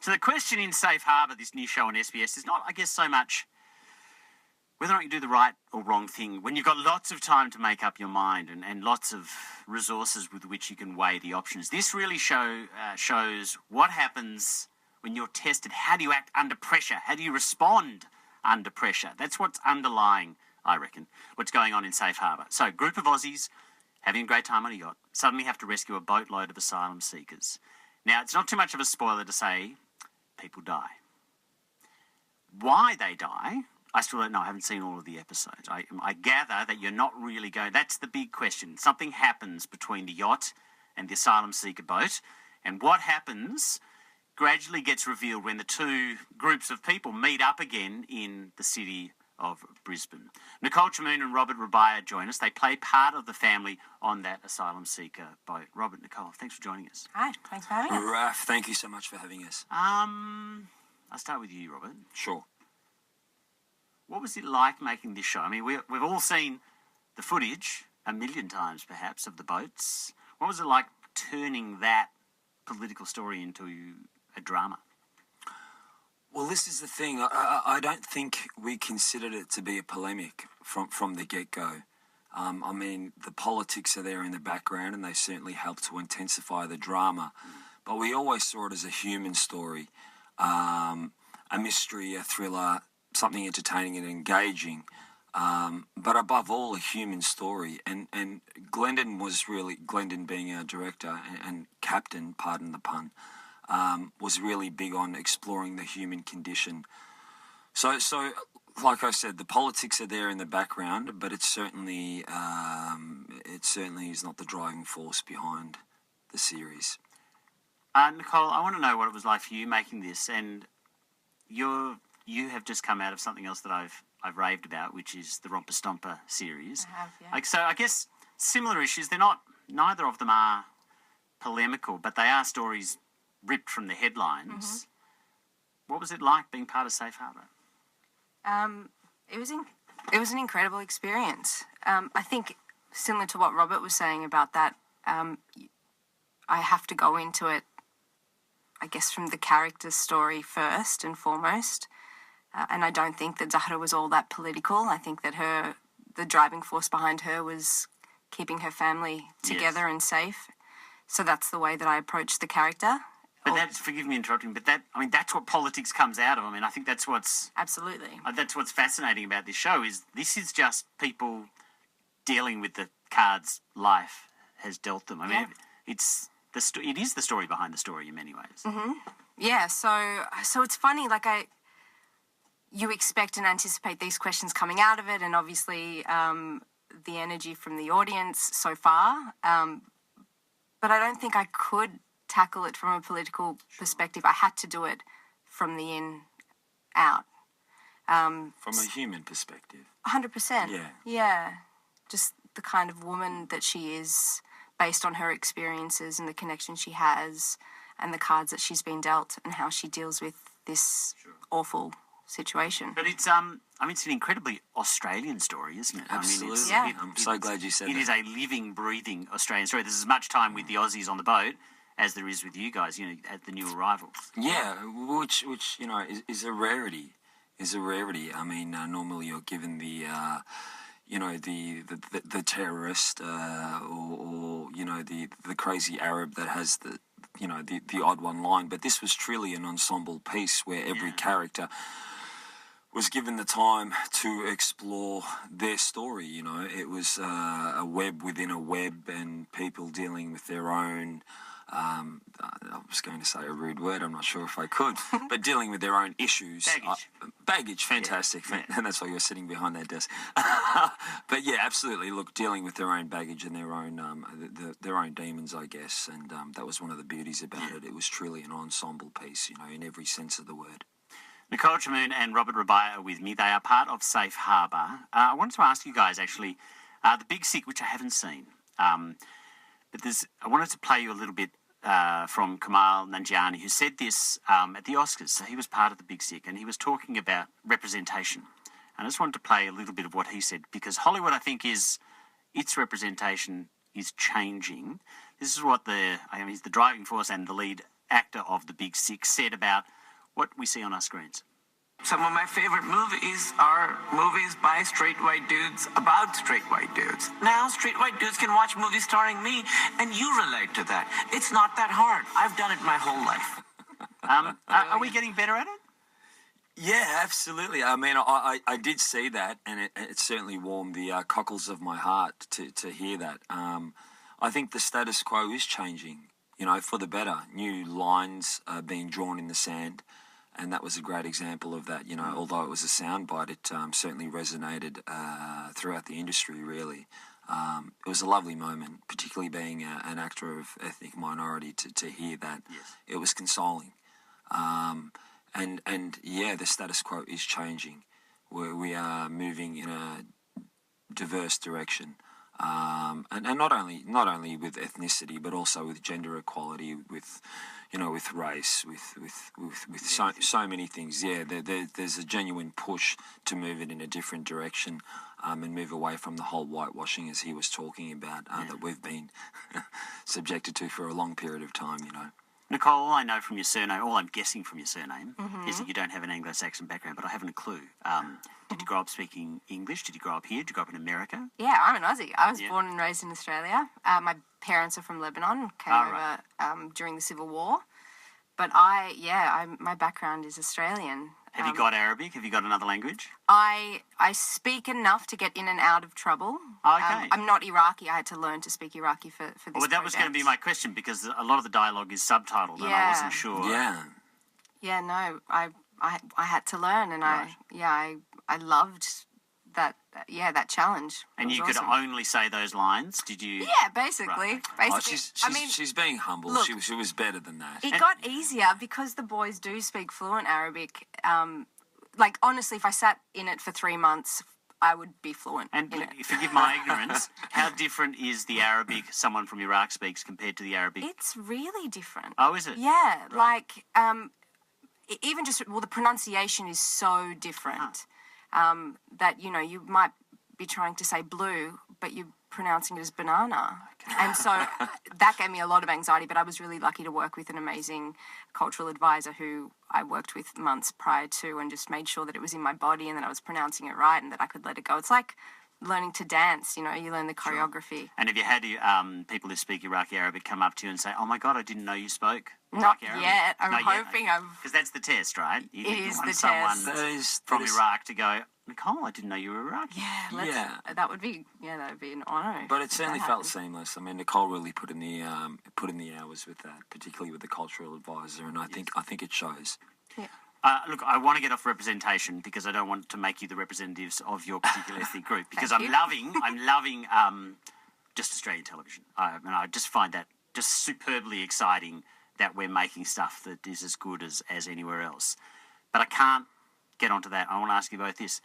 So the question in Safe Harbour, this new show on SBS, is not, I guess, so much whether or not you do the right or wrong thing when you've got lots of time to make up your mind and lots of resources with which you can weigh the options. This really shows what happens when you're tested. How do you act under pressure? How do you respond under pressure? That's what's underlying, I reckon, what's going on in Safe Harbour. So, a group of Aussies having a great time on a yacht suddenly have to rescue a boatload of asylum seekers. Now, it's not too much of a spoiler to say people die. Why they die, I still don't know. I haven't seen all of the episodes. I gather that you're not really going... That's the big question. Something happens between the yacht and the asylum seeker boat, and what happens gradually gets revealed when the two groups of people meet up again in the city of Brisbane. Nicole Chamoun and Robert RABIAH join us. They play part of the family on that asylum seeker boat. Robert, Nicole, thanks for joining us. Hi, thanks for having us. Raf, thank you so much for having us. I'll start with you, Robert. Sure. What was it like making this show? I mean, we've all seen the footage a million times, perhaps, of the boats. What was it like turning that political story into a drama? Well, this is the thing. I don't think we considered it to be a polemic from the get-go. I mean, the politics are there in the background, and they certainly help to intensify the drama. But we always saw it as a human story, a mystery, a thriller, something entertaining and engaging, but above all, a human story. And Glendon was really, Glendon being our director and captain, pardon the pun, was really big on exploring the human condition. So like I said, the politics are there in the background, but it certainly is not the driving force behind the series. Nicole, I want to know what it was like for you making this, and you have just come out of something else that I've raved about, which is the Romper Stomper series. I have, yeah. Like, so I guess similar issues. They're not. Neither of them are polemical, but they are stories ripped from the headlines. Mm-hmm. What was it like being part of Safe Harbour? It was an incredible experience. I think similar to what Robert was saying about that, I have to go into it, I guess, from the character's story first and foremost. And I don't think that Zahra was all that political. I think that the driving force behind her was keeping her family together and safe. So that's the way that I approached the character. But that's, forgive me interrupting, but that's what politics comes out of. I mean, I think that's what's... Absolutely. That's what's fascinating about this show, is this is just people dealing with the cards life has dealt them. I mean, it is the story behind the story in many ways. Mm-hmm. Yeah, so it's funny, like you expect and anticipate these questions coming out of it, and obviously the energy from the audience so far. But I don't think I could tackle it from a political perspective. I had to do it from the in out. From a human perspective. 100%. Yeah. Yeah. Just the kind of woman that she is, based on her experiences and the connection she has and the cards that she's been dealt and how she deals with this awful situation. But it's it's an incredibly Australian story, isn't it? Absolutely. I mean, I'm so glad you said that. It is a living, breathing Australian story. There's as much time with the Aussies on the boat as there is with you guys, at the new arrivals. Yeah, which is a rarity. I mean, normally you're given the the terrorist or the crazy Arab that has the odd one line, but this was truly an ensemble piece where every character was given the time to explore their story. It was a web within a web, and people dealing with their own I was going to say a rude word, I'm not sure if I could, but dealing with their own issues. Baggage, fantastic. Yeah. And that's why you're sitting behind that desk. But yeah, absolutely. Look, dealing with their own baggage and their own demons, I guess. And that was one of the beauties about it. It was truly an ensemble piece, in every sense of the word. Nicole Chamoun and Robert RABIAH are with me. They are part of Safe Harbour. I wanted to ask you guys, actually, The Big Sick, which I haven't seen. But I wanted to play you a little bit from Kumail Nanjiani, who said this at the Oscars. So he was part of The Big Sick, and he was talking about representation. And I just wanted to play a little bit of what he said, because Hollywood, I think, its representation is changing. This is what he's the driving force and the lead actor of the Big Six, said about what we see on our screens. Some of my favorite movies are movies by straight white dudes about straight white dudes. Now straight white dudes can watch movies starring me, and you relate to that. It's not that hard. I've done it my whole life. Are we getting better at it? Yeah, absolutely. I mean, I did see that, and it certainly warmed the cockles of my heart to hear that. I think the status quo is changing, you know, for the better. New lines are being drawn in the sand, and that was a great example of that. You know, although it was a soundbite, it certainly resonated throughout the industry, really. It was a lovely moment, particularly being an actor of ethnic minority, to hear that. Yes. It was consoling. And yeah, the status quo is changing. We are moving in a diverse direction. And not only with ethnicity, but also with gender equality, with, you know, with race, with so many things. Yeah, there's a genuine push to move it in a different direction, and move away from the whole whitewashing, as he was talking about, that we've been subjected to for a long period of time, you know. Nicole, all I know from your surname, all I'm guessing from your surname, is that you don't have an Anglo-Saxon background, but I haven't a clue. Did you grow up speaking English? Did you grow up here? Did you grow up in America? Yeah, I'm an Aussie. I was born and raised in Australia. My parents are from Lebanon, came over during the Civil War. But my background is Australian. Have you got Arabic? Have you got another language? I speak enough to get in and out of trouble. Okay. I'm not Iraqi. I had to learn to speak Iraqi for this Well, that was going to be my question, because a lot of the dialogue is subtitled, and I wasn't sure. Yeah. Yeah, no, I had to learn, and I loved that. That challenge. And you could only say those lines. Did you? Yeah, basically. Right. Basically, She's being humble. Look, she was better than that. It got easier because the boys do speak fluent Arabic. Like, honestly, if I sat in it for 3 months, I would be fluent And in it. forgive my ignorance, how different is the Arabic someone from Iraq speaks compared to the Arabic? It's really different. Oh, is it? Yeah, like, even just, the pronunciation is so different that, you know, you might be trying to say blue, but you're pronouncing it as banana. And so that gave me a lot of anxiety, but I was really lucky to work with an amazing cultural advisor who I worked with months prior to, and just made sure that it was in my body and that I was pronouncing it right and that I could let it go. It's like learning to dance, you know, you learn the choreography. And have you had people who speak Iraqi Arabic come up to you and say, "Oh my God, I didn't know you spoke Not Iraqi Arabic"? yet. I'm hoping Because that's the test, right? It is want the someone test. from Iraq to go, "Nicole, I didn't know you were Iraqi." Yeah, that would be an honour. But it certainly felt seamless. I mean, Nicole really put in the hours with that, particularly with the cultural advisor, and I think it shows. Yeah. Look, I want to get off representation because I don't want to make you the representatives of your particular ethnic group, because Thank I'm loving just Australian television. I just find that just superbly exciting that we're making stuff that is as good as anywhere else. But I can't get onto that. I want to ask you both this.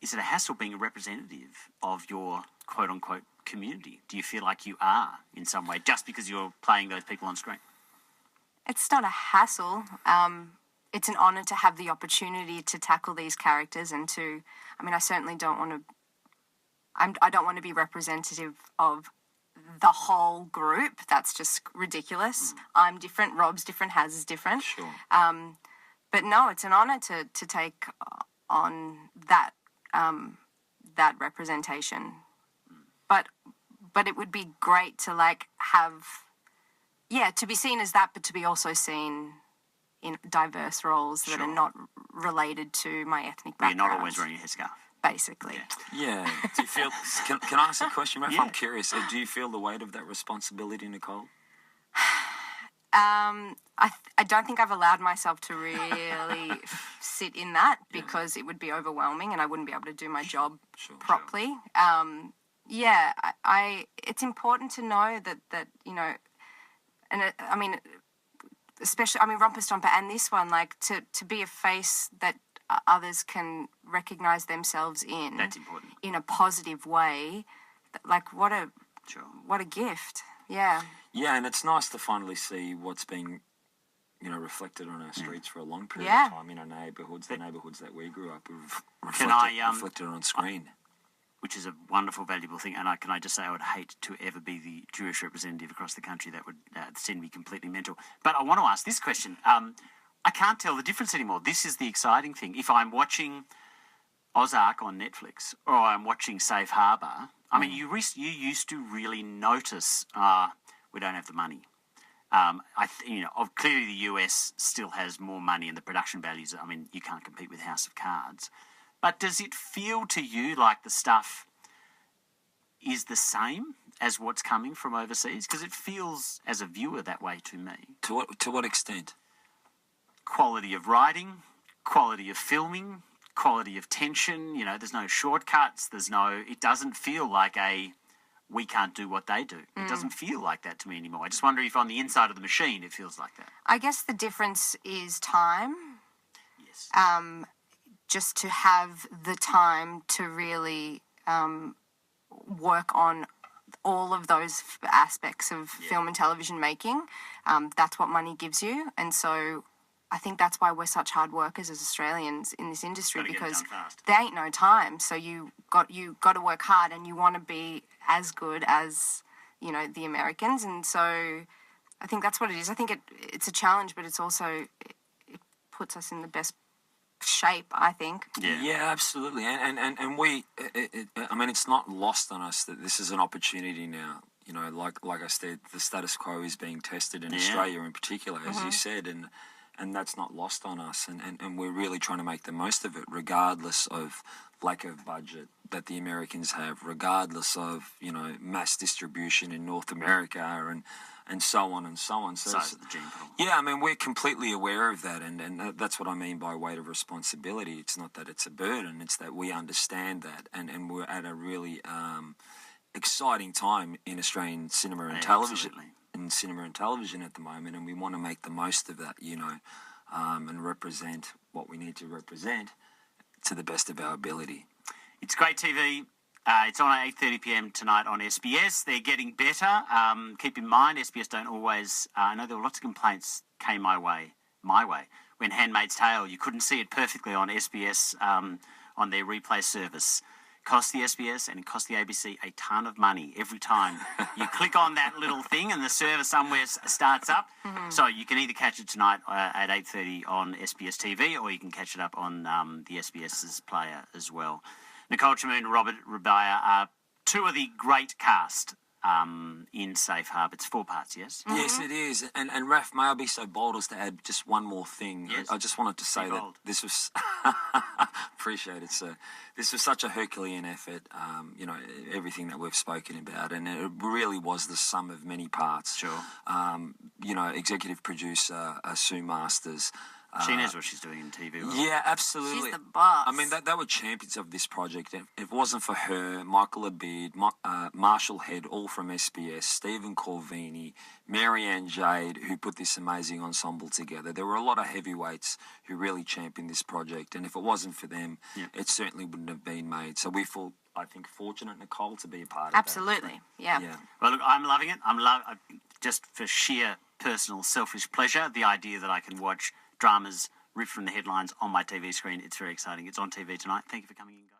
Is it a hassle being a representative of your quote-unquote community? Do you feel like you are in some way just because you're playing those people on screen? It's not a hassle. It's an honour to have the opportunity to tackle these characters and to, I mean, I certainly don't want to, I don't want to be representative of the whole group. That's just ridiculous. I'm different, Rob's different, Haz is different. Sure. But no, it's an honour to take on that that representation. But it would be great to to be seen as that, but to be also seen in diverse roles that are not related to my ethnic background. You're not always wearing a headscarf. Basically. Yeah. Do you feel? Can I ask a question, Raf? Yeah. I'm curious. Do you feel the weight of that responsibility, Nicole? I don't think I've allowed myself to really sit in that because it would be overwhelming and I wouldn't be able to do my job properly. It's important to know that you know, and especially, Romper Stomper and this one, like to be a face that others can recognise themselves in. That's important. In a positive way. Like, what a gift. Yeah. Yeah, and it's nice to finally see what's being, you know, reflected on our streets for a long period of time in our neighbourhoods, the neighbourhoods that we grew up with, reflected on screen. which is a wonderful, valuable thing. And can I just say, I would hate to ever be the Jewish representative across the country. That would send me completely mental. But I want to ask this question. I can't tell the difference anymore. This is the exciting thing. If I'm watching Ozark on Netflix or I'm watching Safe Harbour, I mean, you used to really notice we don't have the money. Clearly the US still has more money and the production values. I mean, you can't compete with House of Cards. But does it feel to you like the stuff is the same as what's coming from overseas? Because it feels, as a viewer, that way to me. To what extent? Quality of writing, quality of filming, quality of tension. There's no shortcuts. It doesn't feel like we can't do what they do. It doesn't feel like that to me anymore. I just wonder if on the inside of the machine it feels like that. I guess the difference is time. Yes. Just to have the time to really work on all of those aspects of film and television making. That's what money gives you. And so I think that's why we're such hard workers as Australians in this industry, because there ain't no time. So you got to work hard, and you want to be as good as the Americans. And so I think that's what it is. I think it's a challenge, but it's also it puts us in the best shape, I think. Yeah, absolutely. And we, I mean, it's not lost on us that this is an opportunity now. Like I said, the status quo is being tested in Australia in particular, as you said, and that's not lost on us. And we're really trying to make the most of it, regardless of lack of budget that the Americans have, regardless of, mass distribution in North America and so on and so on. So the gene pool. Yeah, I mean, we're completely aware of that, and that's what I mean by weight of responsibility. It's not that it's a burden, it's that we understand that, and we're at a really exciting time in Australian cinema and television. Absolutely. In cinema and television at the moment, and we want to make the most of that, and represent what we need to represent to the best of our ability. It's great TV. It's on at 8:30 p.m. tonight on SBS. They're getting better. Keep in mind, SBS don't always... I know there were lots of complaints came my way, when Handmaid's Tale, you couldn't see it perfectly on SBS on their replay service. Cost the SBS and it cost the ABC a ton of money every time you click on that little thing and the server somewhere starts up. So you can either catch it tonight at 8:30 on SBS TV, or you can catch it up on the SBS's player as well. Nicole Chamoun, Robert RABIAH are two of the great cast in Safe Harbour. It's 4 parts, yes? Yes, it is. And Raf, may I be so bold as to add just one more thing? Yes. I just wanted to say that this was... Appreciate it, sir. This was such a Herculean effort, everything that we've spoken about, and it really was the sum of many parts. Sure. Executive producer Sue Masters. She knows what she's doing in TV. Well. Yeah, absolutely. She's the boss. I mean, they were champions of this project. If it wasn't for her, Michael Abid, Marshall Head, all from SBS, Stephen Corvini, Marianne Jade, who put this amazing ensemble together. There were a lot of heavyweights who really championed this project, and if it wasn't for them, it certainly wouldn't have been made. So we feel, I think, fortunate, Nicole, to be a part of that. Absolutely, yeah. Well, look, I'm loving it. Just for sheer personal selfish pleasure, the idea that I can watch dramas ripped from the headlines on my TV screen. It's very exciting. It's on TV tonight. Thank you for coming in, guys.